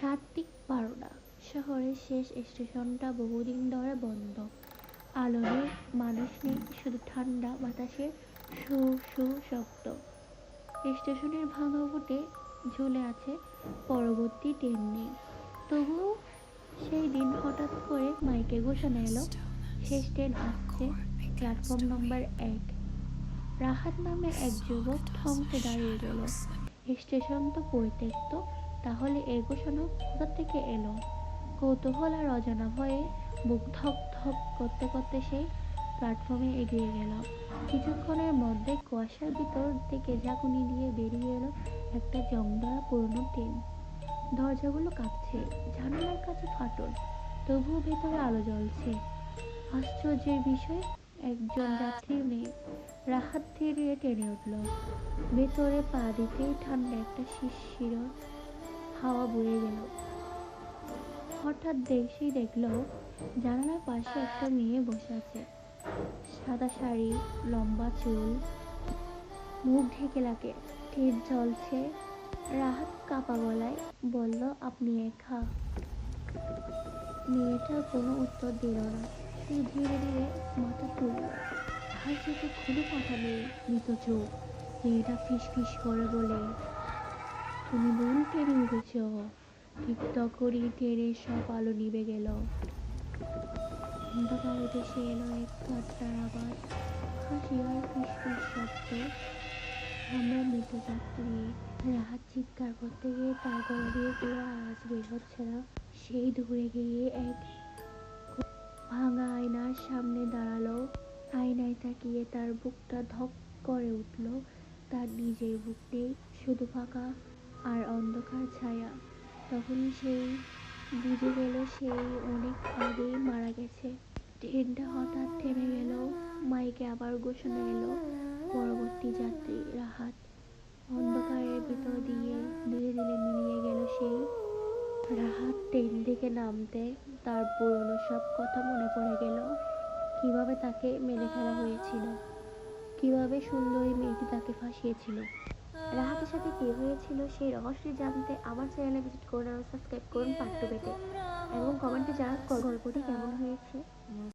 কার্তিক বারোটা শহরের শেষ স্টেশনটা বহুদিন ধরে বন্ধ। আলো নেই, মানুষ নেই, শুধু ঠান্ডা বাতাসের শু শু শব্দ। স্টেশনের ভাঙা বুটে ঝুলে আছে পরবর্তী ট্রেন নেই। তবুও সেই দিন হঠাৎ করে মাইকে ঘোষণা এলো, শেষ ট্রেন আসছে, প্ল্যাটফর্ম নম্বর 1। রাহাত নামে এক যুবক থমকে দাঁড়িয়ে গেল। স্টেশন তো পরিত্যক্ত, তাহলে এই ঘোষণা কোথা থেকে এলো? কৌতূহল আর অজানা ভয়ে বুক ধক ধক করতে করতে সেই প্ল্যাটফর্মে এগিয়ে গেল। কিছুক্ষণের মধ্যে কুয়াশার ভিতর থেকে ঝাঁকুনি দিয়ে বেরিয়ে এলো একটা জংধরা পুরনো ট্রেন। দরজাগুলো কাঁপছে, জানালার কাছে ফাটল, তবুও ভেতরে আলো জ্বলছে। আশ্চর্যের বিষয়, একজন যাত্রীও নেই। রাহাত ধীরে টেনে উঠল। ভেতরে পা দিতেই ঠান্ডা একটা শিরশির হাওয়া বয়ে গেল। হঠাৎ দেখল জানালার পাশে একটা মেয়ে বসে আছে। সাদা শাড়ি, লম্বা চুল, মুখ ঢেকে লাগে, ঠোঁট জ্বলছে। রাহাত কাঁপা গলায় বলল, আপনি একা? মেয়েটা কোনো উত্তর দিল না, শুধু ধীরে ধীরে মাথা তুলল। হাসিতে কোনো কথা নেই, মৃত চোখ। মেয়েটা ফিসফিস করে বলে, তুমি ভুল ট্রেনে উঠেছ। ঠিক তখনই ট্রেনের সব আলো নিভে গেল। অন্ধকারে ভেসে এলো এক কান্নার আওয়াজ, হাসি আর ফিসফিস শব্দ। আমরা মৃত যাত্রী। রাহাত চিৎকার করতে গিয়ে তার গলা দিয়ে কোনো আওয়াজ বের হচ্ছে না। সেই দূরে গিয়ে এক ভাঙা আয়নার সামনে দাঁড়ালো। আয়নায় তাকিয়ে তার বুকটা ধক করে উঠল। তার নিজের বুক নেই, শুধু ফাঁকা আর অন্ধকার ছায়া। তখনই সেই বুঝে গেল সেই অনেক আগেই মারা গেছে। ট্রেনটা হঠাৎ থেমে গেল। মাইকে আবার ঘোষণা এলো, পরবর্তী যাত্রী রাহাত। অন্ধকারের ভিতর দিয়ে ধীরে ধীরে মিলিয়ে গেল সেই রাহাত। ট্রেন থেকে নামতে তার পুরনো সব কথা মনে পড়ে গেল। কিভাবে তাকে মেরে ফেলা হয়েছিল, কিভাবে সুন্দরী মেয়েটি তাকে ফাঁসিয়েছিল। রাহাতের সাথে কি হয়েছিল সেই রহস্য জানতে আমার চ্যানেলে ভিজিট করুন আর সাবস্ক্রাইব করুন পার্ট 2 পেতে, এবং কমেন্টে জানান গল্পটি কেমন হয়েছে।